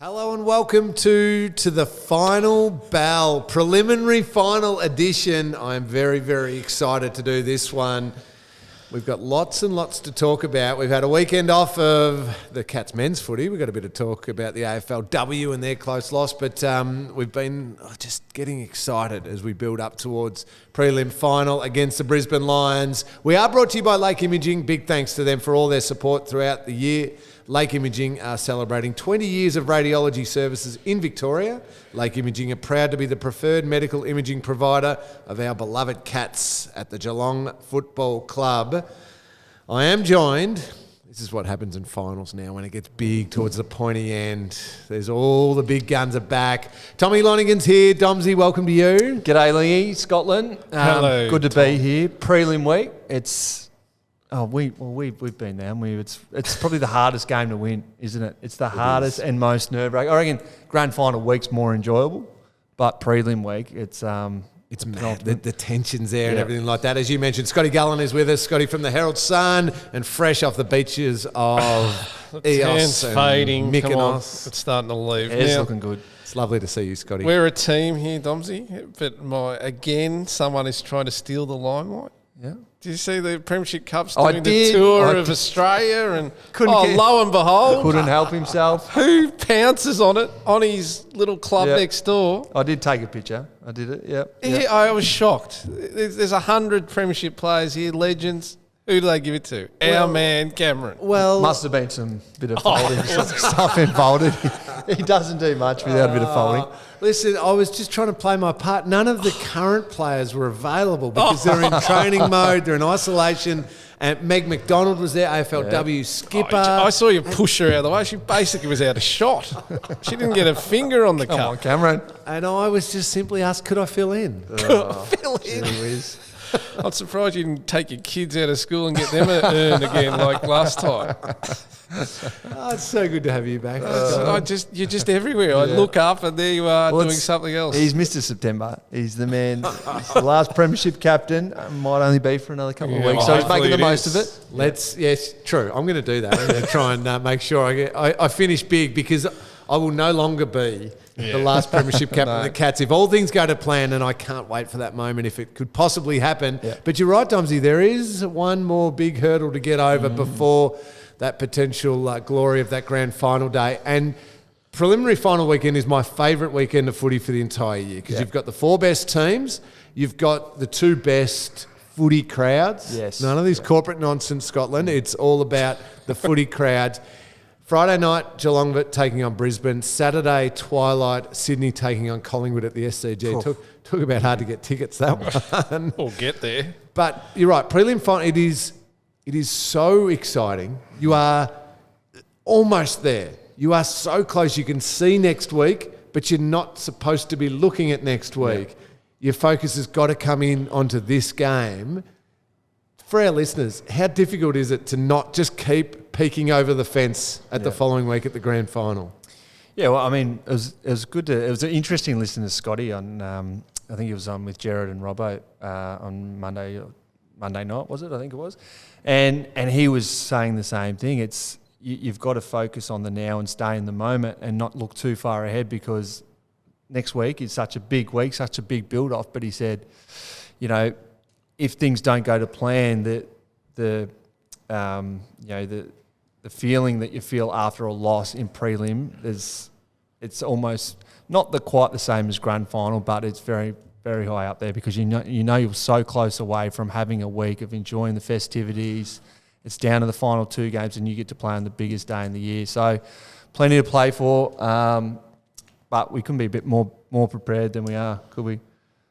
Hello and welcome to the final bell, preliminary final edition. I'm very, very excited to do this one. We've got lots and lots to talk about. We've had a weekend off of the Cats men's footy. We've got a bit of talk about the AFLW and their close loss, but we've been just getting excited as we build up towards prelim final against the Brisbane Lions. We are brought to you by Lake Imaging. Big thanks to them for all their support throughout the year. Lake Imaging are celebrating 20 years of radiology services in Victoria. Lake Imaging are proud to be the preferred medical imaging provider of our beloved Cats at the Geelong Football Club. I am joined, this is what happens in finals now when it gets big towards the pointy end. There's all the big guns are back. Tommy Lonergan's here. Domsy, welcome to you. G'day, Ling, Scotland. Hello. Good to be here. Prelim week. We've been there, haven't we? It's probably the hardest game to win, isn't it? It's the hardest and most nerve-wracking. I reckon grand final week's more enjoyable, but prelim week, it's mad. The tension's there and everything like that. As you mentioned, Scotty Gullan is with us. Scotty from the Herald Sun and fresh off the beaches of Eos and fading. Mykonos. Come on. It's starting to leave. it's Now, looking good. It's lovely to see you, Scotty. we're a team here, Domsy, but someone is trying to steal the limelight. Yeah. Did you see the Premiership Cup's I doing did. the tour I of did. Australia? And Couldn't get- lo and behold, Couldn't help himself. who pounces on it on his little club Yep. next door? I did take a picture. I did it, yep. Yeah, I was shocked. There's 100 Premiership players here, legends. Who do they give it to? Our man, Cameron. Well, Must have been some bit of folding stuff involved. He doesn't do much without a bit of folding. listen, I was just trying to play my part. None of the current players were available because they're in training mode, they're in isolation. And Meg McDonald was there, AFLW skipper. I saw you push her out of the way. She basically was out of shot. She didn't get a finger on the Come cup. on, Cameron. And I was just simply asked, could I fill in? Fill in. I'm surprised you didn't take your kids out of school and get them earned again like last time. Oh, it's so good to have you back. You're just everywhere. I look up and there you are doing something else. He's Mr. September. He's the man. He's the last premiership captain. Might only be for another couple of weeks, so he's making the most of it. Yes, true. I'm going to do that. I'm going to try and make sure I finish big because I will no longer be the last premiership captain of the Cats. If all things go to plan, and I can't wait for that moment if it could possibly happen. Yeah. But you're right, Domsy, there is one more big hurdle to get over before that potential glory of that grand final day. And preliminary final weekend is my favourite weekend of footy for the entire year because you've got the 4 best teams, you've got the 2 best footy crowds. Yes. None of this corporate nonsense, Scotland. It's all about the footy crowds. Friday night, Geelong taking on Brisbane. Saturday, twilight, Sydney taking on Collingwood at the SCG. Took about hard to get tickets, that one. We'll get there. But you're right, prelim final, it is so exciting. You are almost there. You are so close. You can see next week, but you're not supposed to be looking at next week. Your focus has got to come in onto this game. For our listeners, how difficult is it to not just keep peeking over the fence at the following week at the grand final? Yeah, well, I mean, it was good to. It was an interesting listening to Scotty on. I think he was on with Jared and Robbo on Monday night, was it? I think it was, and he was saying the same thing. It's you've got to focus on the now and stay in the moment and not look too far ahead because next week is such a big week, such a big build off. But he said, if things don't go to plan, the feeling that you feel after a loss in prelim it's almost not quite the same as grand final, but it's very, very high up there because you know you're so close away from having a week of enjoying the festivities. It's down to the final 2 games, and you get to play on the biggest day in the year. So, plenty to play for, but we couldn't be a bit more prepared than we are, could we?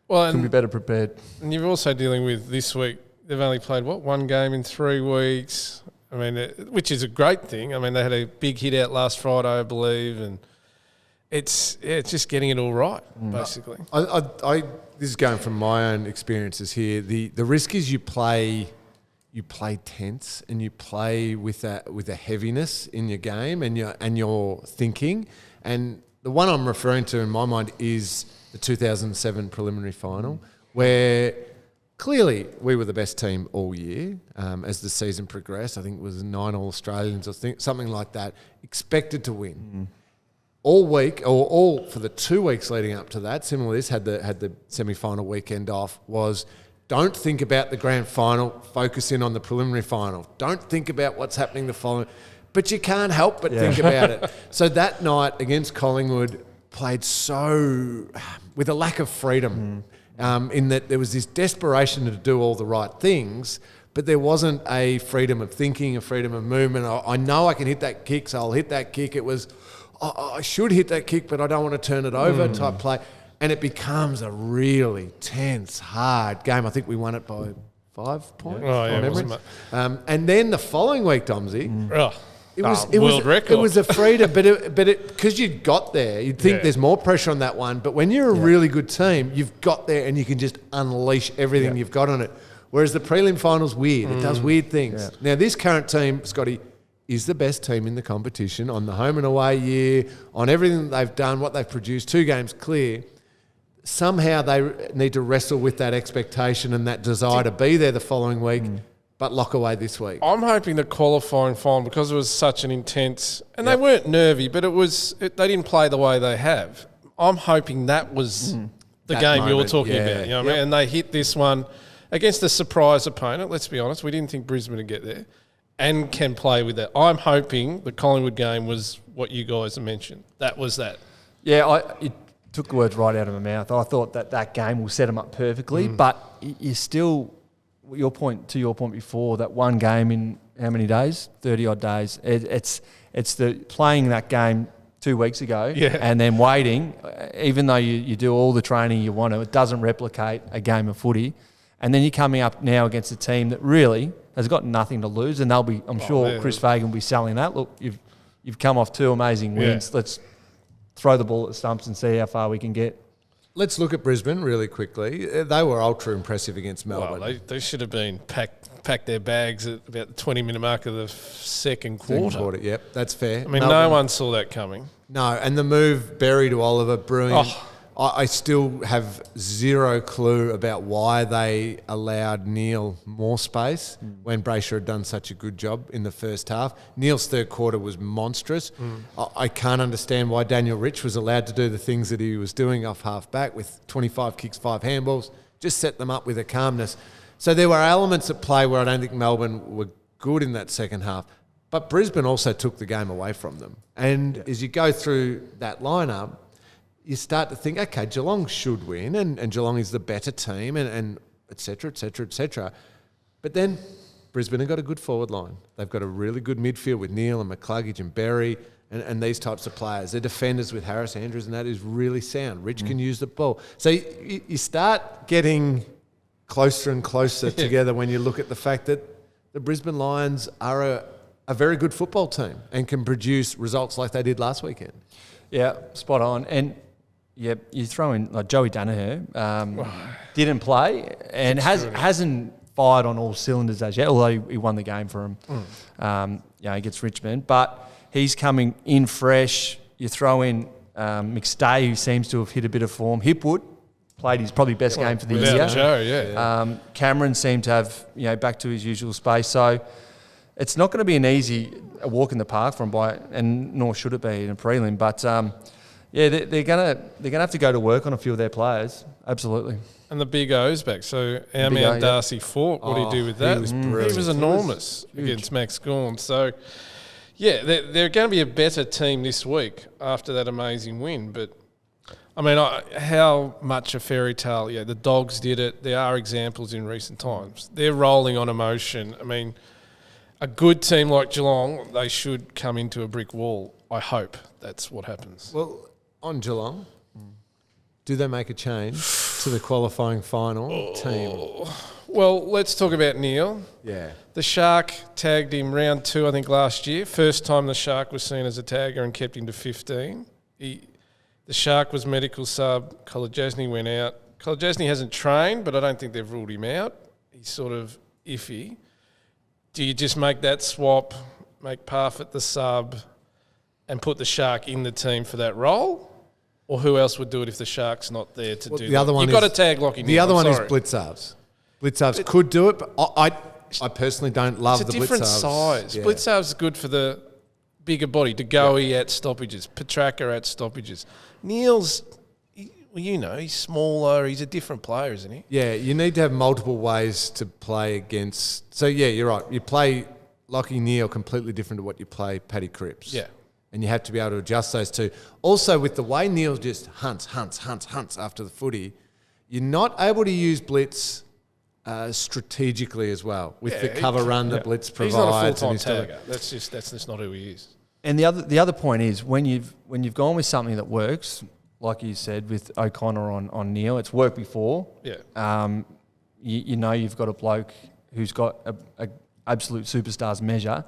Well, couldn't be better prepared. And you're also dealing with this week. They've only played, 1 game in 3 weeks. I mean, which is a great thing. I mean, they had a big hit out last Friday, I believe, and it's just getting it all right, basically. This is going from my own experiences here. The risk is you play tense and you play with a heaviness in your game and your thinking. And the one I'm referring to in my mind is the 2007 preliminary final, where clearly we were the best team all year as the season progressed. I think it was 9 All-Australians or something like that, expected to win. all week, or all for the 2 weeks leading up to that, similar to this, had the semi-final weekend off, was don't think about the grand final, focus in on the preliminary final. Don't think about what's happening the following. But you can't help but think about it. So that night against Collingwood played with a lack of freedom, in that there was this desperation to do all the right things, but there wasn't a freedom of thinking, a freedom of movement. I know I can hit that kick, so I'll hit that kick. It was, I should hit that kick, but I don't want to turn it over type play. And it becomes a really tense, hard game. I think we won it by 5 points. Oh, yeah, it was and then the following week, Domsey, it was world record. It was a freedom, but because you'd got there, you'd think there's more pressure on that one. But when you're a really good team, you've got there and you can just unleash everything you've got on it. Whereas the prelim final's weird. It does weird things. Yeah. Now, this current team, Scotty, is the best team in the competition on the home and away year, on everything that they've done, what they've produced, 2 games clear. Somehow they need to wrestle with that expectation and that desire to be there the following week, but lock away this week. I'm hoping the qualifying final, because it was such an intense, and they weren't nervy, but they didn't play the way they have. I'm hoping that was the that game moment, you were talking about. You know what I mean? And they hit this one against a surprise opponent. Let's be honest, we didn't think Brisbane would get there, and can play with that. I'm hoping the Collingwood game was what you guys have mentioned. That was that. Yeah, it took the words right out of my mouth. I thought that game will set them up perfectly, but you still, to your point before, that one game in how many days? 30-odd days. It's the playing that game 2 weeks ago and then waiting, even though you do all the training you want to, it doesn't replicate a game of footy. And then you're coming up now against a team that really has got nothing to lose, and they'll be, I'm sure Chris Fagan will be selling that. Look, you've come off 2 amazing wins. Let's throw the ball at the stumps and see how far we can get. Let's look at Brisbane really quickly. They were ultra impressive against Melbourne. Well, they should have been packed their bags at about the 20-minute mark of the second quarter. Yep, that's fair. I mean, no one saw that coming. No, and the move Berry to Oliver, brilliant. I still have zero clue about why they allowed Neil more space when Brayshaw had done such a good job in the first half. Neil's third quarter was monstrous. I can't understand why Daniel Rich was allowed to do the things that he was doing off half-back with 25 kicks, 5 handballs, just set them up with a calmness. So there were elements at play where I don't think Melbourne were good in that second half. But Brisbane also took the game away from them. And as you go through that lineup, you start to think, okay, Geelong should win, and Geelong is the better team, and et cetera, et cetera, et cetera. But then Brisbane have got a good forward line. They've got a really good midfield with Neil and McCluggage and Berry and these types of players. Their defenders with Harris Andrews, and that is really sound. Rich can use the ball. So you start getting closer and closer together when you look at the fact that the Brisbane Lions are a very good football team and can produce results like they did last weekend. Yeah, spot on. And you throw in like Joey Danaher, didn't play and hasn't fired on all cylinders as yet, although he won the game for him against Richmond. But he's coming in fresh. You throw in McStay, who seems to have hit a bit of form. Hipwood played his probably best game for the year. Joe, Cameron seemed to have back to his usual space. So it's not going to be an easy walk in the park for him, and nor should it be in a prelim. But they're gonna have to go to work on a few of their players. Absolutely. And the big O's back. So our man Darcy Fort, what did he do with that? He was enormous against Max Gawn. So they're going to be a better team this week after that amazing win. But I mean, how much a fairy tale? Yeah, the Dogs did it. There are examples in recent times. They're rolling on emotion. I mean, a good team like Geelong, they should come into a brick wall. I hope that's what happens. Well, on Geelong, do they make a change to the qualifying final team? Well, let's talk about Neil. Yeah. The Shark tagged him round 2, I think, last year. First time the Shark was seen as a tagger and kept him to 15. The Shark was medical sub. Kolodjasny went out. Kolodjasny hasn't trained, but I don't think they've ruled him out. He's sort of iffy. Do you just make that swap, make Parfitt the sub, and put the Shark in the team for that role? Or who else would do it if the Shark's not there to do that? You've got to tag Lockie. The other one is Blitzarves. Blitzarves could do it, but I personally don't love the Blitzarves. It's a different size. Yeah. Blitzarves is good for the bigger body. De Goey at stoppages. Petrarca at stoppages. Neil's, he's smaller. He's a different player, isn't he? Yeah, you need to have multiple ways to play against. So, yeah, you're right. You play Lachie Neale completely different to what you play Paddy Cripps. Yeah. And you have to be able to adjust those two. Also, with the way Neale just hunts after the footy, you're not able to use blitz strategically as well with the cover run that blitz provides. He's not a full-time tagger. That's just not who he is. And the other point is when you've gone with something that works, like you said with O'Connor on Neale, it's worked before. Yeah. You know you've got a bloke who's got a absolute superstar's measure.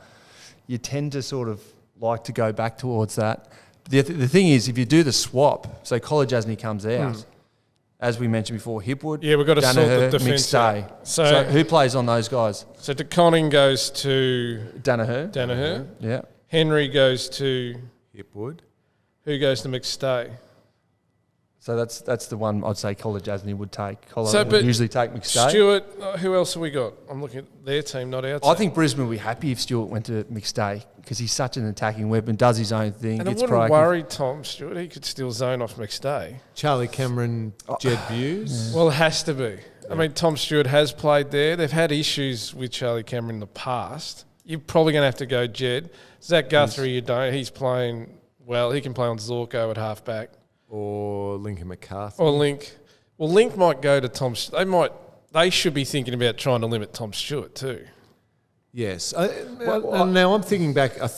You tend to sort of like to go back towards that. The thing is, if you do the swap, so Colajasny comes out, as we mentioned before, Hipwood, yeah, we've got to sort the defence McStay. So who plays on those guys? So De Koning goes to Danaher. Yeah. Henry goes to Hipwood. Who goes to McStay? So that's the one I'd say Colajasny would take. But would usually take McStay. Stewart, who else have we got? I'm looking at their team, not our team. I think Brisbane would be happy if Stewart went to McStay because he's such an attacking weapon, does his own thing. And it wouldn't worry Tom Stewart. He could still zone off McStay. Charlie Cameron, Jed Buse. Yeah. Well, it has to be. Yeah. I mean, Tom Stewart has played there. They've had issues with Charlie Cameron in the past. You're probably going to have to go Jed. Zach Guthrie, you don't. He's playing well. He can play on Zorko at halfback. Or Lincoln McCarthy. Or Link. Well, Link might go to Tom. They should be thinking about trying to limit Tom Stewart too. Yes. Now I'm thinking back. I'm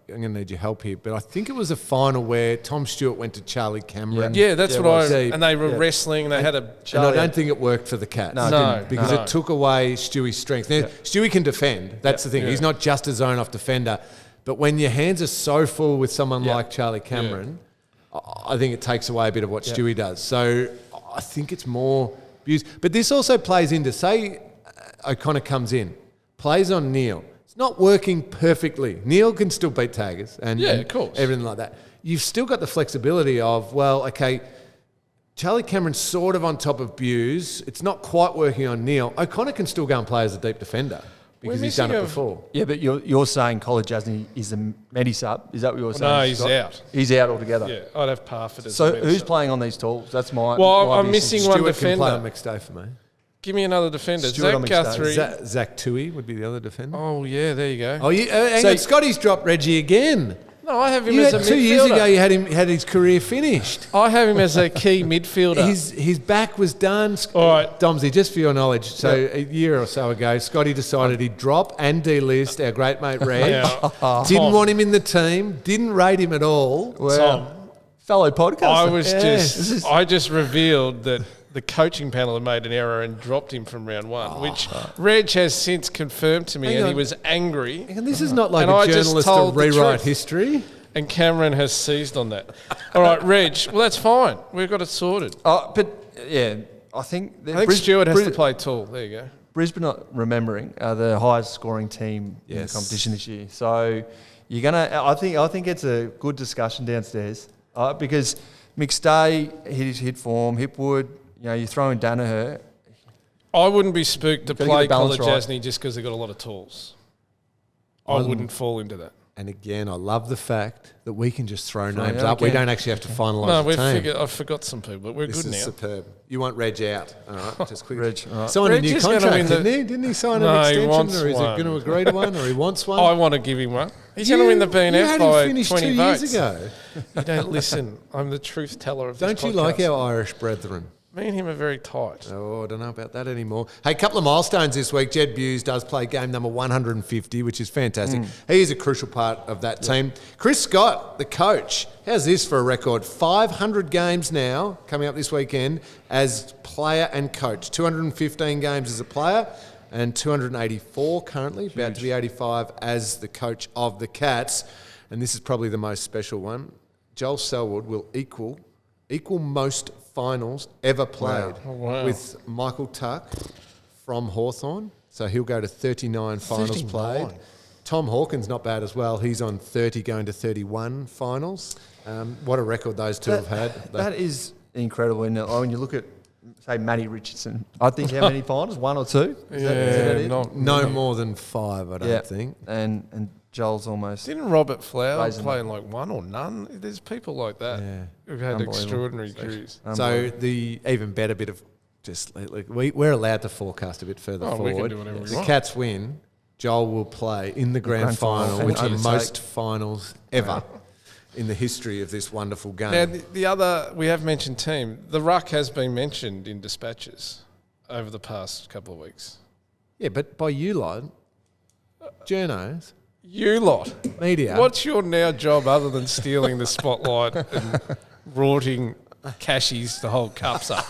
going to need your help here, but I think it was a final where Tom Stewart went to Charlie Cameron. Yeah, that's what and they were wrestling. They had a. And I don't think it worked for the Cats. No, it didn't, because it took away Stewie's strength. Now, Stewie can defend. That's the thing. He's not just a zone-off defender. But when your hands are so full with someone like Charlie Cameron, I think it takes away a bit of what Stewie does. So I think it's more abuse. But this also plays into, say O'Connor comes in, plays on Neale. It's not working perfectly. Neale can still beat taggers and of course. Everything like that. You've still got the flexibility of, well, okay, Charlie Cameron's sort of on top of Buse. It's not quite working on Neale. O'Connor can still go and play as a deep defender. Because he's done it before. Yeah, but you're saying Colajasny is a medi-sub? Is that what you're saying? No, he's out. He's out altogether. Yeah, I'd have Parfitt as So who's playing on these tools? That's my... Well, I'm missing one Stewart defender. Can play on McStay for me. Give me another defender. Stewart Zach Guthrie. Zach Toohey would be the other defender. Oh, yeah, there you go. Oh, hang on, Scotty's dropped Reggie again. No, I have him as a midfielder. 2 years ago, you had his career finished. I have him as a key midfielder. His back was done. All right. Domsy, just for your knowledge, so a year or so ago, Scotty decided he'd drop and delist our great mate Reg. Didn't want him in the team, didn't rate him at all. Wow. Tom, fellow podcaster. I just revealed that the coaching panel had made an error and dropped him from round one, which Reg has since confirmed to me, and he was angry. And this is not like a journalist to rewrite history. And Cameron has seized on that. All right, Reg, well, that's fine. We've got it sorted. I think Stewart has to play tall. There you go. Brisbane, not remembering, are the highest scoring team in the competition this year. So you're gonna. I think it's a good discussion downstairs because McStay hit form, Hipwood. You throw in Danaher. I wouldn't be spooked to play Colajasny right. just because they've got a lot of tools. I wouldn't fall into that. And again, I love the fact that we can just throw names up. We don't actually have to finalise the team. I forgot some people, but we're good now. This is superb. You want Reg out. All right, just quickly. Reg, all right. Signed a new contract, didn't he? Didn't he sign an extension? Or is he going to agree to one? Or he wants one? I want to give him one. He's going to win the BNF by 20 votes. 2 years ago. You don't listen. I'm the truth teller of this podcast. Don't you like our Irish brethren? Me and him are very tight. Oh, I don't know about that anymore. Hey, a couple of milestones this week. Jed Buse does play game number 150, which is fantastic. He is a crucial part of that team. Chris Scott, the coach, how's this for a record? 500 games now coming up this weekend as player and coach. 215 games as a player and 284 currently, about to be 85 as the coach of the Cats. And this is probably the most special one. Joel Selwood will equal most finals ever played with Michael Tuck from Hawthorn. So he'll go to 39 finals played. Tom Hawkins, not bad as well. He's on 30 going to 31 finals. What a record those two have had. That is incredible, isn't it? When you look at, say, Matty Richardson, I think how many finals? 1 or 2? Is that it? No more than 5, I don't think. And Joel's almost. Didn't Robert Flower Raising play in like one or none? There's people like that who've had Unbelievable. extraordinary careers. So the even better bit of just we're allowed to forecast a bit further We forward. can do whatever we The want. Cats win. Joel will play in the grand final, which are most finals ever in the history of this wonderful game. Now, the other, we have mentioned team. The ruck has been mentioned in dispatches over the past couple of weeks. Yeah, but by you lot, journos, You lot. media. What's your now job other than stealing the spotlight and rorting cashies to hold cups up?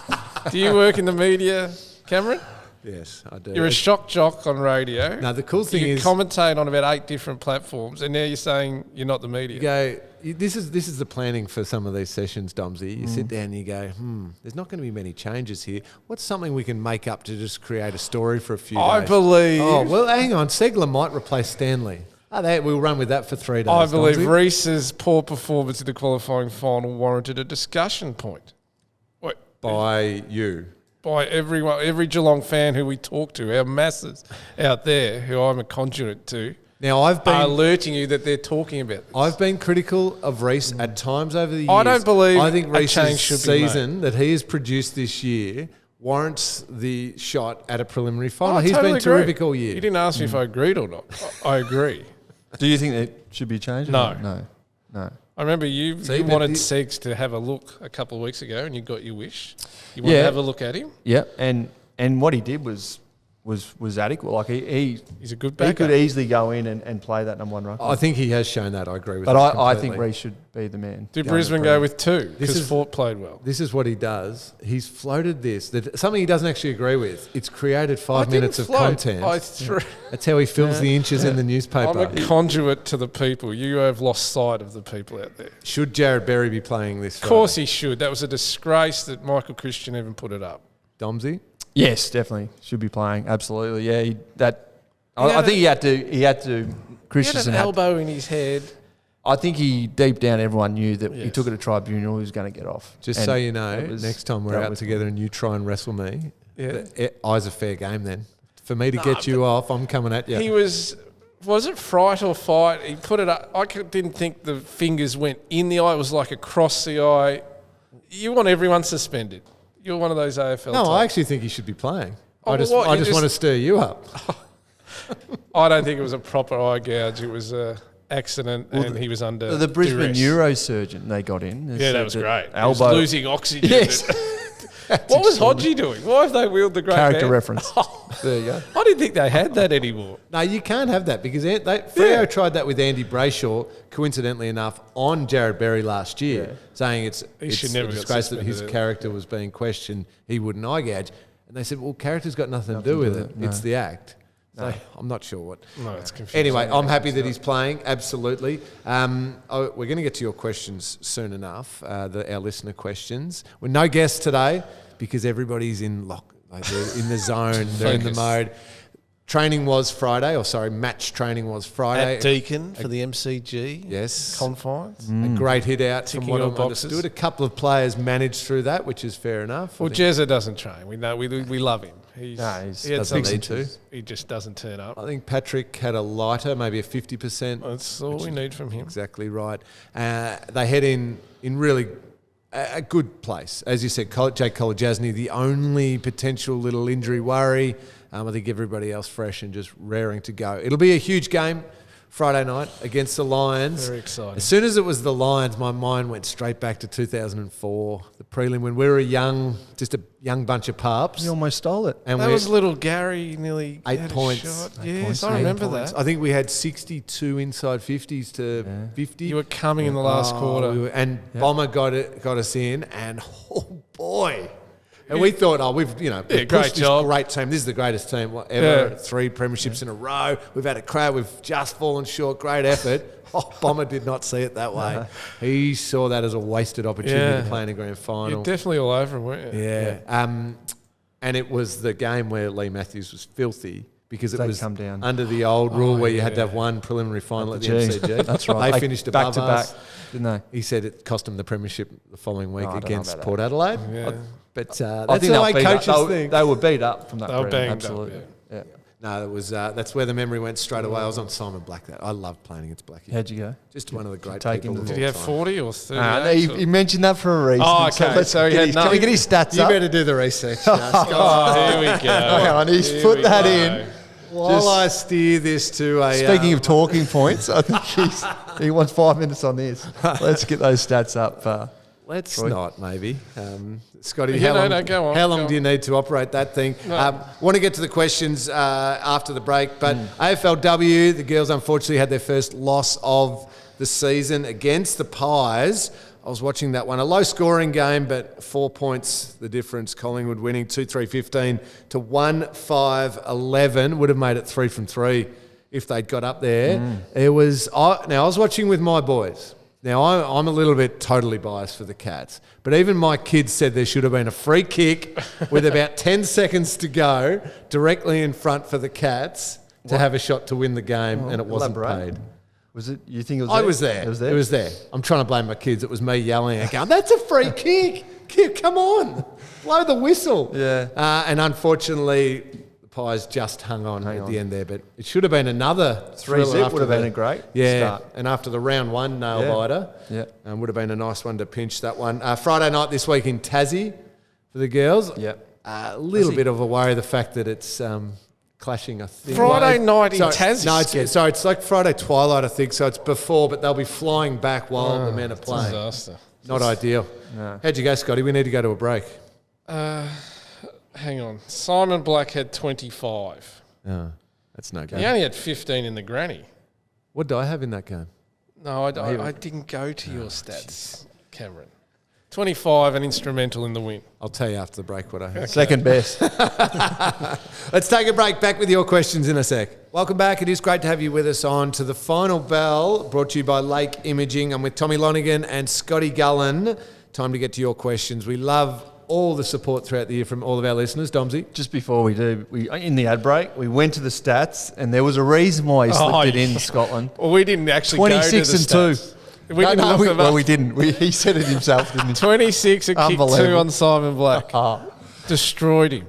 Do you work in the media, Cameron? Yes, I do. You're a shock jock on radio. No, the cool thing you is commentate on about 8 different platforms, and now you're saying you're not the media. you go. This is the planning for some of these sessions, Domsy. You sit down and you go, there's not going to be many changes here. What's something we can make up to just create a story for a few I days? believe. Oh, well, hang on. Segler might replace Stanley. We'll run with that for 3 days. I believe Domsy. Reese's poor performance in the qualifying final warranted a discussion point. Wait, By you. by everyone, every Geelong fan who we talk to, our masses out there who I'm a conduit to, Now, are alerting you that they're talking about this. I've been critical of Reece at times over the years. I don't believe I think a change Reece's should be made. season that he has produced this year warrants the shot at a preliminary final. I He's totally been agree. terrific all year. You didn't ask me if I agreed or not. I agree. Do you think it should be changed? No. No. I remember you See, but wanted the- Segs to have a look a couple of weeks ago, and you got your wish. You wanted to have a look at him. Yeah, and what he did was adequate. Like he He's a good he backer. could easily go in and play that number 1 ruck. I think he has shown that. I agree with But that I think completely. Reece should be the man. Did going Brisbane to go Prelim. with 2? This Because is- Fort played well. This is what he does. He's floated this. Something he doesn't actually agree with. It's created 5 I didn't minutes of float. content. I threw. That's how he fills the inches in the I'm newspaper. a conduit to the people. You have lost sight of the people out there. Should Jared Berry be playing this? Of course he should. That was a disgrace that Michael Christian even put it up. Domsy? Yes, definitely should be playing. Absolutely, yeah. had I think he had to. He had Christensen an had. elbow in his head. I think he deep down everyone knew that he Yes. took it to tribunal. He was going to get off. Just And so you know, it was next time we're dealt out with. together and you try and wrestle me, Yeah. eyes a fair game then. For me to get you off, I'm coming at you. He was it fright or fight? He put it up. Didn't think the fingers went in the eye. It was like across the eye. You want everyone suspended. You're one of those AFL No, I types. actually think he should be playing. Oh, I well, just, what, I you just want to stir you up. I don't think it was a proper eye gouge. It was a accident, and he was under The Brisbane duress. neurosurgeon they got in. Yeah, that was great. He Elbow. was losing oxygen. Yes. What was Hodgie doing? Why have they wheeled the great Character man? reference. There you go. I didn't think they had that anymore. No, you can't have that because Freo tried that with Andy Brayshaw, coincidentally enough, on Jared Berry last year, saying it's should a never get disgrace that his suspended. character was being questioned. He wouldn't eye gouge. And they said, well, character's got nothing to do with it. It's the act. So I'm not sure what. No, it's confusing. Anyway, I'm happy that he's playing, absolutely. We're going to get to your questions soon enough, our listener questions. We're no guests today because everybody's in they're in the zone, they're in the Focus. mode. Training was Friday, match training was Friday. At Deakin for the MCG. Yes. Confines. A great hit out from Ticking what all I've boxes. understood. A couple of players managed through that, which is fair enough. Well, Jezza doesn't train. We know. We love him. He He had doesn't some need to. He just doesn't turn up. I think Patrick had a lighter, maybe a 50%. That's all we need from him. Exactly right. They head in really a good place. As you said, Jake Kolajasny, the only potential little injury worry. I think everybody else fresh and just raring to go. It'll be a huge game Friday night against the Lions. Very exciting. As soon as it was the Lions, my mind went straight back to 2004, the prelim, when we were just a young bunch of pups. He almost stole it. And That we was little Gary nearly 8 had a points. shot. 8 Yes, points, I 8 remember points. that. I think we had 62 inside 50s to 50. You were coming in the last quarter. And Bomber got us in, and oh boy. And we thought, we've great pushed this job. great team. This is the greatest team ever. Yeah. 3 premierships in a row. We've had a crowd. We've just fallen short. Great effort. Bomber did not see it that way. He saw that as a wasted opportunity to play in a grand final. You're definitely all over him, weren't you? Yeah. And it was the game where Lee Matthews was filthy because it They'd was come down. under the old rule where you had to have one preliminary final at the MCG. That's right. They finished back above to us. back, didn't they? He said it cost him the premiership the following week I don't know against about Port Adelaide. Yeah. But I that's think the way they were beat up. coaches think. They were beat up from that. They were Prelim, banged up, absolutely. yeah. Yeah. No, it was that's where the memory went straight away. I was on Simon Black. I loved playing against Blackie. How'd you go? Just one of the great take people. him to- of Did he all have time. 40 or 30? He mentioned that for a reason. Oh, okay. let's So he get had his, no- can we get his stats You up? better do the research. Here we go. Hang on, he's Here put we that go. in. While I steer this to a... Speaking of talking points, I think he wants 5 minutes on this. Let's get those stats up. Let's Troy. not, maybe. Scotty, Yeah, how long, no, go on, how go long on. do you need to operate that thing? No. Want to get to the questions after the break, but AFLW, the girls unfortunately had their first loss of the season against the Pies. I was watching that one. A low-scoring game, but 4 points the difference. Collingwood winning 2-3-15 to 1-5-11. Would have made it 3 from 3 if they'd got up there. It was... Now, I was watching with my boys. Now, I'm a little bit totally biased for the Cats, but even my kids said there should have been a free kick with about 10 seconds to go directly in front for the Cats to have a shot to win the game, and it wasn't elaborate. paid. Was it? You think it was? I there? was there. It was there. It was there. I'm trying to blame my kids. It was me yelling and going, that's a free kick. Come on. Blow the whistle. Yeah. And unfortunately, the Pies just hung on at the end there, but it should have been another 3-0 would have been a great start. start. And after the round one nail-biter, would have been a nice one to pinch that one. Friday night this week in Tassie for the girls. Yeah. A little bit of a worry, the fact that it's... clashing, I think. Friday night in Tassie? No, it's like Friday twilight, I think. So it's before, but they'll be flying back while the men are playing. Disaster. Not ideal. No. How'd you go, Scotty? We need to go to a break. Hang on. Simon Black had 25. Oh, that's no He good. only had 15 in the granny. What did I have in that game? No, I didn't go to your stats, Cameron. 25 and instrumental in the win. I'll tell you after the break what I had. Second best. Let's take a break. Back with your questions in a sec. Welcome back. It is great to have you with us on to the final bell, brought to you by Lake Imaging. I'm with Tommy Lonergan and Scotty Gullan. Time to get to your questions. We love all the support throughout the year from all of our listeners. Domsy? Just before we do, in the ad break, we went to the stats, and there was a reason why he slipped it in Scotland. Well, we didn't actually 26 go to the and stats. 2. We didn't look them up. we didn't. He said it himself, didn't he? 26 and kick 2 Unbelievable. on Simon Black. Destroyed him.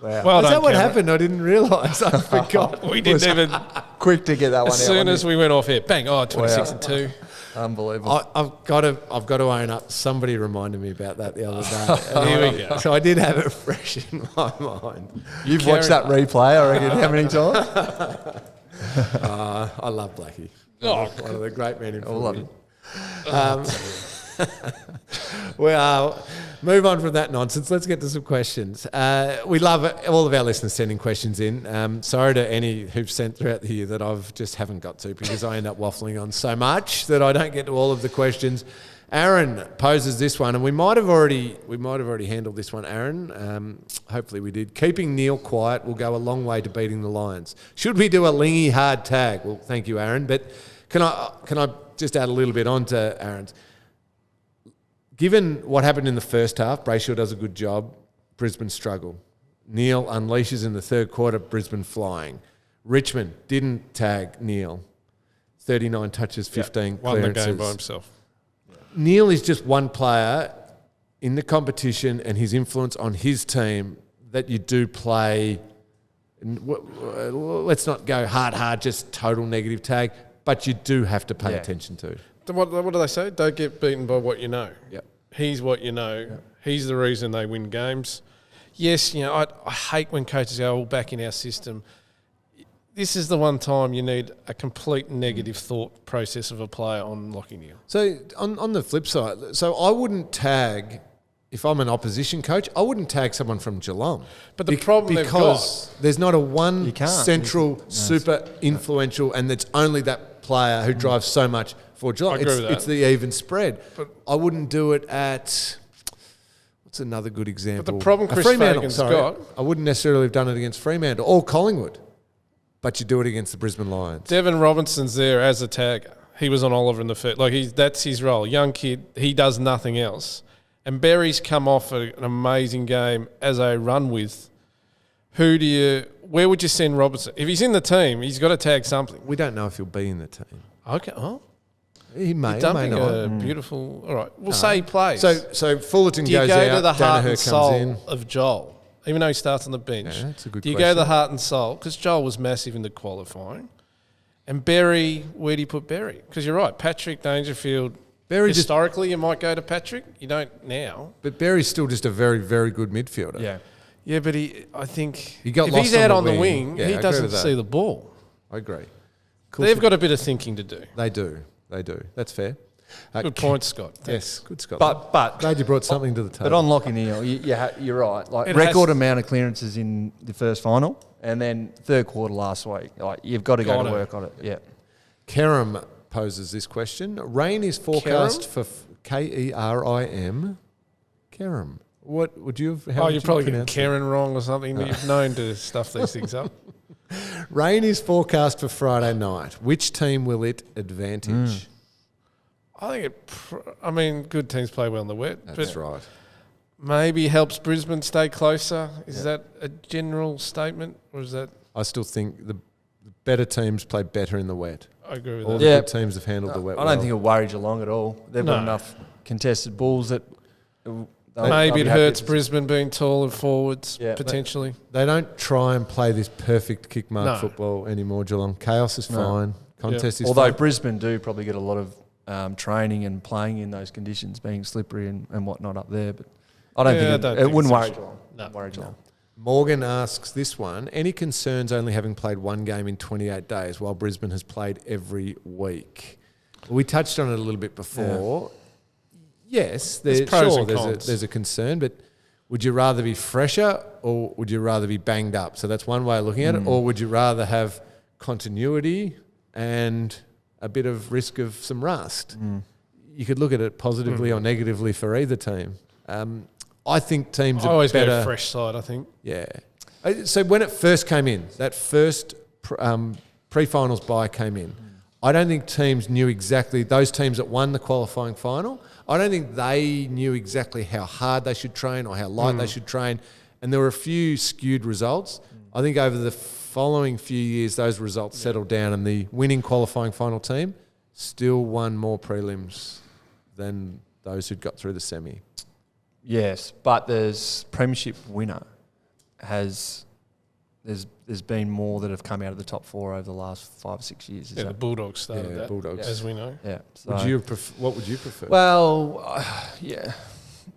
Wow. Well Is done, that what Cameron. happened? I didn't realise. I forgot. We didn't even... Quick to get that one out. As soon wasn't as we went off air, bang, 26 and 2. he? Unbelievable. I've got to own up. Somebody reminded me about that the other day. Here we go. So I did have it fresh in my mind. You've watched that replay, I reckon, how many times? I love Blackie. Oh, One of the great men in I love footy. him. Well, move on from that nonsense. Let's get to some questions. We love all of our listeners sending questions in. Sorry to any who've sent throughout the year that I've just haven't got to, because I end up waffling on so much that I don't get to all of the questions. Aaron poses this one, and we might have already handled this one, Aaron. Hopefully we did. Keeping Neil quiet will go a long way to beating the Lions. Should we do a Lingy hard tag? Well, thank you, Aaron. But can I just add a little bit on to Aaron's? Given what happened in the first half, Brayshaw does a good job. Brisbane struggle. Neil unleashes in the third quarter. Brisbane flying. Richmond didn't tag Neil. 39 touches, 15 won the clearances. game by himself. Neil is just one player in the competition, and his influence on his team that you do play. Let's not go hard, just total negative tag, but you do have to pay attention to. What do they say? Don't get beaten by what you know. Yep. He's what you know. Yep. He's the reason they win games. Yes, I hate when coaches go, all back in our system. This is the one time you need a complete negative thought process of a player on Lachie Neale. So on the flip side, I wouldn't tag, if I'm an opposition coach, I wouldn't tag someone from Geelong. But the problem they've because got, there's not a central super influential, and it's only that player who drives so much for Geelong. I agree with that. It's the even spread. But I wouldn't do it at... What's another good example? But the problem Chris Fagan's got... I wouldn't necessarily have done it against Fremantle or Collingwood, but you do it against the Brisbane Lions. Devon Robinson's there as a tagger. He was on Oliver in the first. That's his role. Young kid, he does nothing else. And Berry's come off an amazing game as a run with. Where would you send Robinson? If he's in the team, he's got to tag something. We don't know if he'll be in the team. Okay. Oh. He may, You're dumping may not. a beautiful... All right. We'll say he plays. So Fullerton Do you goes go out, to the heart Danaher and comes soul in. of Joel even though he starts on the bench? Yeah, that's a good Do you question. go the heart and soul? Because Joel was massive in the qualifying. And Berry, where do you put Berry? Because you're right, Patrick Dangerfield, Berry just, historically you might go to Patrick. You don't now. but Berry's still just a very, very good midfielder. Yeah. Yeah, but I think He got if lost he's on out the on the wing. wing, Yeah, I he agree doesn't with that. see the ball. I agree. They've got a bit of thinking to do. They do. That's fair. Good point, Scott. Yes, good Scott. But Glad you brought something to the table. But on Lockie Neal, you're right. Like It record has- amount of clearances in the first final, and then third quarter last week. Like you've got to go to work on it. Yeah. Kerem poses this question. Rain is forecast for Kerim. Kerem. What would you have? You're probably getting Karen wrong or something. That you've known to stuff these things up. Rain is forecast for Friday night. Which team will it advantage? I think good teams play well in the wet. That's but right. maybe helps Brisbane stay closer. Is that a general statement, or is that? I still think the better teams play better in the wet. I agree with All that. the Yeah. good teams have handled the wet. I don't think it'll worry Geelong at all. They've got No. enough contested balls that they'll Maybe be it happy hurts to- Brisbane being taller forwards Yeah. potentially. they don't try and play this perfect kick mark No. football anymore. Geelong chaos is No. fine. Contest is Although fine. Brisbane do probably get a lot of training and playing in those conditions, being slippery and whatnot up there. But I don't think it wouldn't worry Geelong. No. Wouldn't worry Geelong. Morgan asks this one: any concerns only having played one game in 28 days, while Brisbane has played every week? We touched on it a little bit before. Yes, There's pros and cons. there's a concern, but would you rather be fresher or would you rather be banged up? So that's one way of looking at it. Or would you rather have continuity and a bit of risk of some rust? You could look at it positively or negatively for either team. I think teams I are always better. go fresh side. I think. Yeah. So when it first came in, that first pre-finals bye came in, I don't think teams knew exactly, those teams that won the qualifying final, I don't think they knew exactly how hard they should train or how light they should train. And there were a few skewed results. I think over the following few years, those results settled down and the winning qualifying final team still won more prelims than those who'd got through the semi. Yes, but there's premiership winner there's been more that have come out of the top four over the last 5 or 6 years. Is Yeah, the that? Bulldogs started that, Bulldogs. as we know. Yeah. What would you prefer? Well, yeah,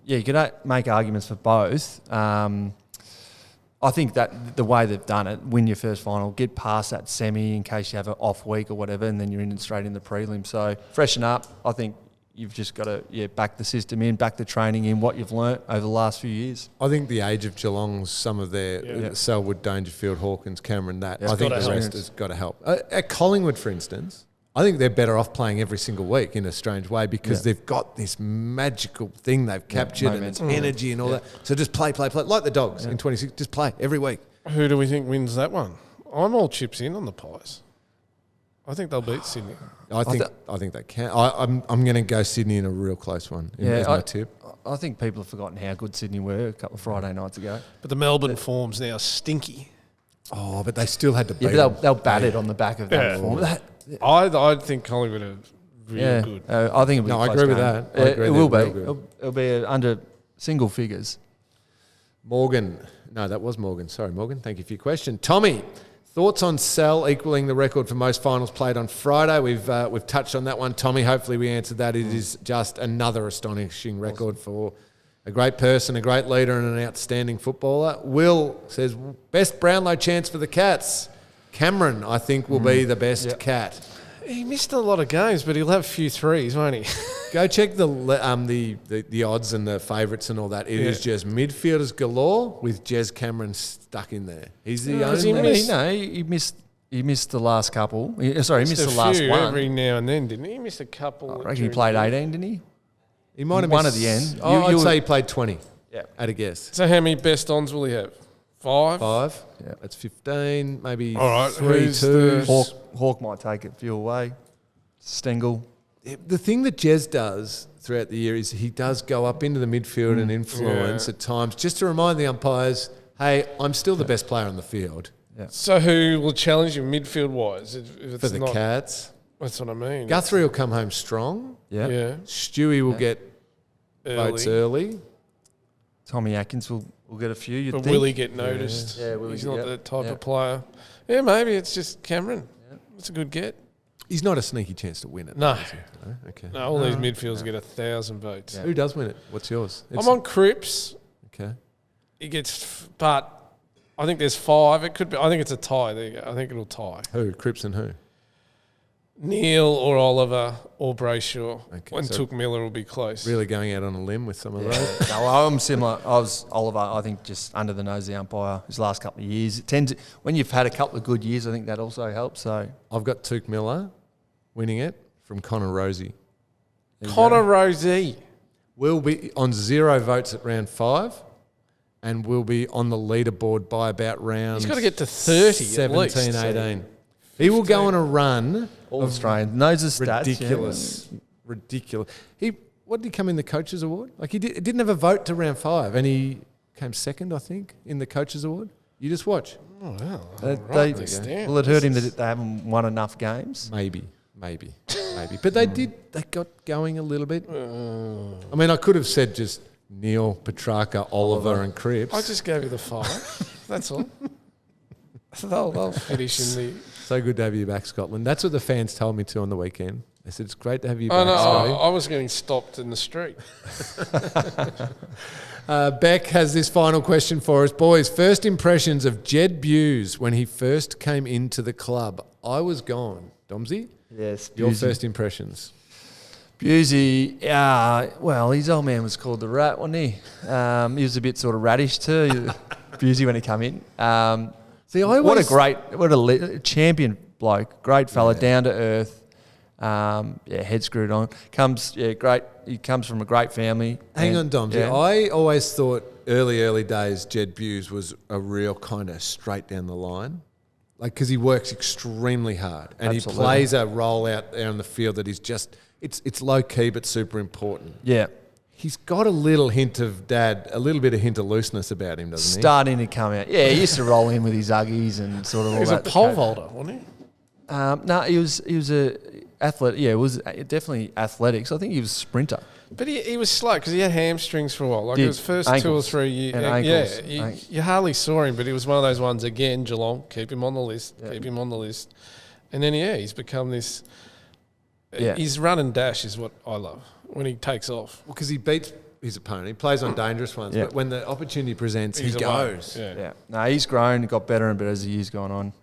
you could make arguments for both. I think that the way they've done it, win your first final, get past that semi in case you have an off week or whatever, and then you're in straight in the prelim. So freshen up. I think you've just got to back the system in, back the training in, what you've learnt over the last few years. I think the age of Geelong's, some of their Selwood, Dangerfield, Hawkins, Cameron, I think the gotta rest help. has got to help. At Collingwood, for instance, I think they're better off playing every single week in a strange way because they've got this magical thing they've captured and it's energy and all that. So just play. Like the Dogs in 26, just play every week. Who do we think wins that one? I'm all chips in on the Pies. I think they'll beat Sydney. I think they can. I'm going to go Sydney in a real close one. As my tip. I think people have forgotten how good Sydney were a couple of Friday nights ago. But the Melbourne form's now stinky. Oh, but they still had to beat Yeah, them. but they'll bat it on the back of that Yeah. form. I think Collingwood are really good. I think it'll be No, a I close agree with game. that. I agree It will they're be. real good. It'll be under single figures. Morgan. No, that was Morgan. Sorry, Morgan. Thank you for your question. Tommy, thoughts on Sal equaling the record for most finals played on Friday? We've touched on that one. Tommy, hopefully we answered that. It is just another astonishing record for a great person, a great leader and an outstanding footballer. Will says, best Brownlow chance for the Cats. Cameron, I think, will be the best Cat. He missed a lot of games, but he'll have a few threes, won't he? Go check the odds and the favourites and all that. It is just midfielders galore with Jez Cameron stuck in there. He's the only. He missed the last couple. He missed the last few one. every now and then, didn't he? He missed a couple. I reckon he played 18, didn't he? He might have One missed at the end. I'd say he played 20. Yeah. At a guess. So how many best ons will he have? 5? 5. Yeah. That's 15. Maybe All right, 3, who's 2. the- Hawk might take it few away. Stengel. The thing that Jez does throughout the year is he does go up into the midfield and influence at times just to remind the umpires, hey, I'm still the best player on the field. So who will challenge him midfield-wise? If it's For the not, Cats. That's what I mean. Guthrie will come home strong. Yeah. Stewie will get votes early. Tommy Atkins we'll get a few. You'd But think. will he get noticed? Yeah, will he? He's not Yep. that type Yep. of player. Yeah, maybe it's just Cameron. Yep. It's a good get. He's not a sneaky chance to win it. No. is he? No? Okay. No, all these midfielders get 1,000 votes. Yeah. Who does win it? What's yours? I'm on Cripps. Okay. He gets, but I think there's 5. It could be. I think it's a tie. There you go. I think it'll tie. Who? Cripps and who? Neil or Oliver or Brayshaw. Okay, When so- Took Miller will be close. Really going out on a limb with some of those. No, I'm similar. I was Oliver. I think just under the nose of the umpire his last couple of years. It tends when you've had a couple of good years. I think that also helps. So I've got Took Miller winning it from Connor Rosie. Connor Rosie. We'll be on 0 votes at round 5, and we'll be on the leaderboard by about round. He's got to get to 30 17, at least. 18. He will go on a run. all Australians knows the stats. Ridiculous. Ridiculous. What did he come in the Coaches Award? Like he didn't have a vote to round 5, and he came second, I think, in the Coaches Award. You just watch. Oh, wow. They- They, Well, it hurt him that they haven't won enough games. Maybe. But they got going a little bit. I mean, I could have said just Neil, Petrarca, Oliver, and Cripps. I just gave you the 5. That's all. They'll finish in the... So good to have you back, Scotland. That's what the fans told me to on the weekend. They said, it's great to have you Oh, back, no, Scotty. I was getting stopped in the street. Beck has this final question for us. Boys, first impressions of Jed Buse when he first came into the club. I was gone. Domsy, Yes, your first impressions. Busey, well, his old man was called the Rat, wasn't he? He was a bit sort of radish too, Busey, when he came in. See, I What always, a champion bloke, great fella, down to earth. Head screwed on. Great. He comes from a great family. Hang on, And, Domsy. yeah. I always thought early days Jed Buse was a real kind of straight down the line. Like, because he works extremely hard and Absolutely. he plays a role out there on the field that is just, it's low key but super important. Yeah. He's got a little hint of dad, a little bit of hint of looseness about him, doesn't he? Starting to come out. Yeah, he used to roll in with his Uggies and sort of all He was a that. pole vaulter, wasn't he? No, he was a athlete. Yeah, it was definitely athletics. I think he was a sprinter. But he was slow because he had hamstrings for a while. Like Did. it was first Ankles. 2 or 3 years. And Yeah, ankles. you hardly saw him, but he was one of those ones, again, Geelong, keep him on the list, keep him on the list. And then, he's become this... Yeah. His run and dash is what I love when he takes off. Well, because he beats his opponent. He plays on dangerous ones, Yeah. but when the opportunity presents, He's he away. goes. Yeah. No, he's grown, got better and better as the years gone on.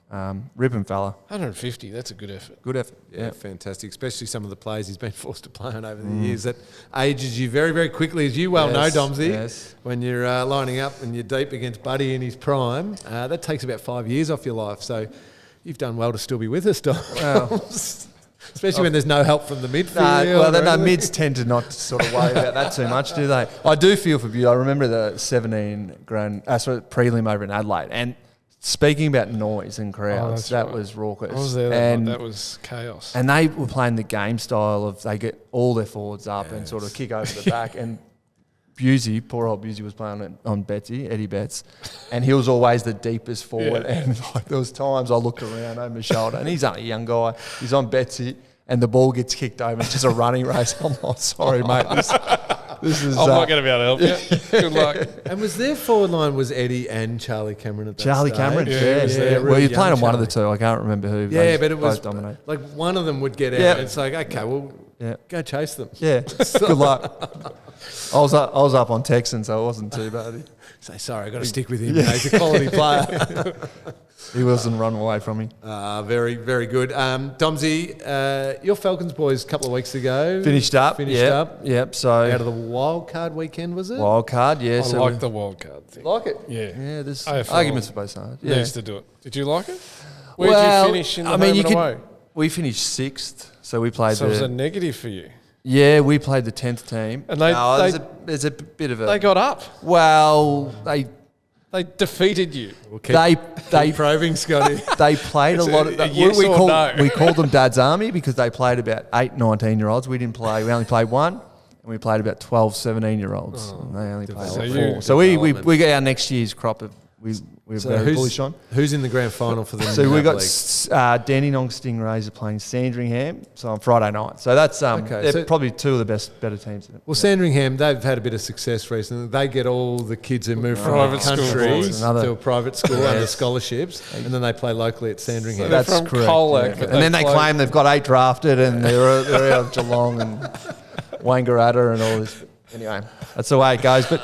Ripping fella. 150, that's a good effort. Good effort. Yeah, fantastic. Especially some of the plays he's been forced to play on over the years. That ages you very, very quickly, as you well Yes, know, Domsy. yes. When you're lining up and you're deep against Buddy in his prime, that takes about 5 years off your life. So you've done well to still be with us, Dom. Well, Especially when there's no help from the midfield. no, mids tend to not sort of worry about that too much, do they? I do feel for you. I remember the 17 prelim over in Adelaide, and speaking about noise and crowds, that's that right. was raucous. I was there that and, night. That was chaos. and they were playing the game style of they get all their forwards up and sort of kick over the back. And Busey, poor old Busey, was playing on Betsy, Eddie Betts, and he was always the deepest forward. Yeah. And like, there was times I looked around over my shoulder, and he's only a young guy. He's on Betsy, and the ball gets kicked over. It's just a running race. I'm like, sorry, mate. This is. I'm not going to be able to help you. Good luck. And was their forward line was Eddie and Charlie Cameron at that Charlie stage? Cameron, Yeah, yeah. real Well, you're young playing on one of the Charlie. two. I can't remember who. Yeah, They but it was both dominate. like one of them would get out. Yeah. And it's like, okay, well, Yeah, go chase them. yeah. Good luck. I was up on Texan, so it wasn't too bad. Say, sorry, I've got to stick with him. He's a quality player. He wasn't running away from me. Very, very good. Domsy, your Falcons boys a couple of weeks ago. Finished up. Yep. Yep. So Out of the wild card weekend, was it? wild card. Yeah. I so like the wild card thing. Like it? Yeah. yeah. There's AFL arguments for both sides. Yeah. Needs to do it. Did you like it? Where did you finish in the home and away? We finished 6th, so we played So it was a negative for you. we played the 10th team. And they- there's a bit of a They got up. well, They defeated you. We'll keep, they keep probing, Scotty. they played a lot of yes or no? we called them Dad's Army because they played about 8 19-year-olds. We didn't play. We only played one, and we played about 12 17-year-olds. And they only played So about you- 4. So we got our next year's crop of we're very bullish on. Who's in the grand final for the So we got league? Dandenong Stingrays are playing Sandringham, so on Friday night. So that's they're probably two of the better teams. Well, Sandringham, they've had a bit of success recently. They get all the kids who move from Private the country school to a private school under scholarships, and then they play locally at Sandringham. So That's from correct. Colac, yeah. but And then they play- claim they've got 8 drafted, and they're out of Geelong and Wangaratta and all this. Anyway, that's the way it goes. But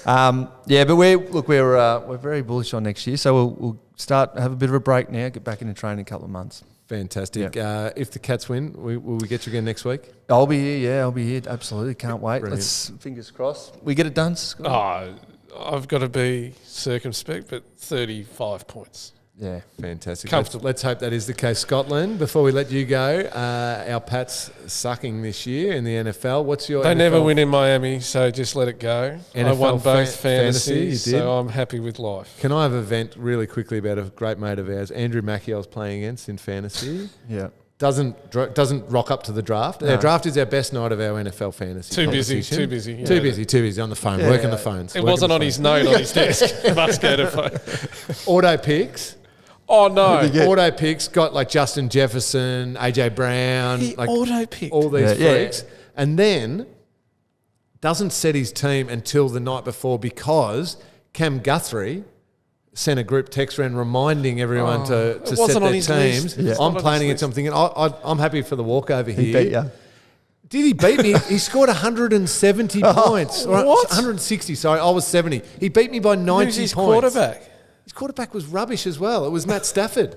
but we're very bullish on next year. So we'll have a bit of a break now. Get back into training in a couple of months. Fantastic. If the Cats win, will we get you again next week? I'll be here. Yeah, I'll be here. Absolutely, can't wait. Brilliant. Let's fingers crossed. We get it done. Scott? I've got to be circumspect, but 35 points. Yeah, fantastic. Comfortable. Let's hope that is the case. Scotland, before we let you go, our Pats sucking this year in the NFL. What's your They NFL? never win in Miami, so just let it go. I NFL won both fantasy, you fantasies, did? so I'm happy with life. Can I have a vent really quickly about a great mate of ours, Andrew Mackey, I was playing against in fantasy. yeah. Doesn't rock up to the draft. No. Our draft is our best night of our NFL fantasy. Too busy, competition. too busy. Too busy on the phone, working the phones. It working wasn't the on phones. his note on his desk. Must go to phone. Auto picks. Oh, no. Auto picks got like Justin Jefferson, AJ Brown, He like auto-picked. all these Yeah, freaks, and then doesn't set his team until the night before because Cam Guthrie sent a group text around reminding everyone to set wasn't on their his teams. list. Yeah. I'm Not on playing his against something, and I'm happy for the walkover here. He beat you. Did he beat me? He scored 170 points. Or What? 160, sorry. I was 70. He beat me by 90 Who's his points. quarterback? His quarterback was rubbish as well. It was Matt Stafford.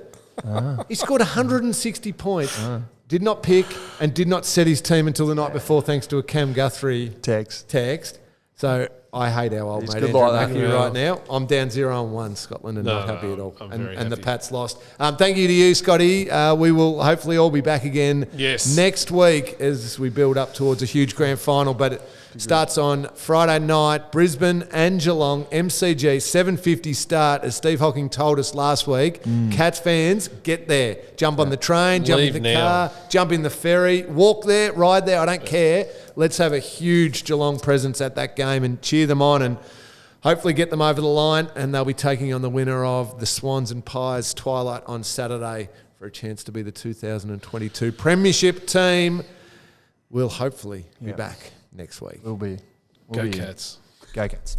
He scored 160 points. Did not pick and did not set his team until the night before thanks to a Cam Guthrie Text. So I hate our old He's mate good Andrew like that. Mackey Yeah. right now. I'm down 0-1 Scotland and No, not happy at all. I'm And, very and the happy. Pats lost. Thank you to you, Scotty. We will hopefully all be back again Yes. next week as we build up towards a huge grand final. But it starts on Friday night, Brisbane and Geelong, MCG, 7:50 start, as Steve Hocking told us last week. Cats fans, get there. Jump on the train, jump Leave in the now. car, jump in the ferry, walk there, ride there, I don't care. Let's have a huge Geelong presence at that game and cheer them on and hopefully get them over the line, and they'll be taking on the winner of the Swans and Pies Twilight on Saturday for a chance to be the 2022 Premiership team. We'll hopefully be back next week. We'll be. Go We'll be. Cats. Go Cats.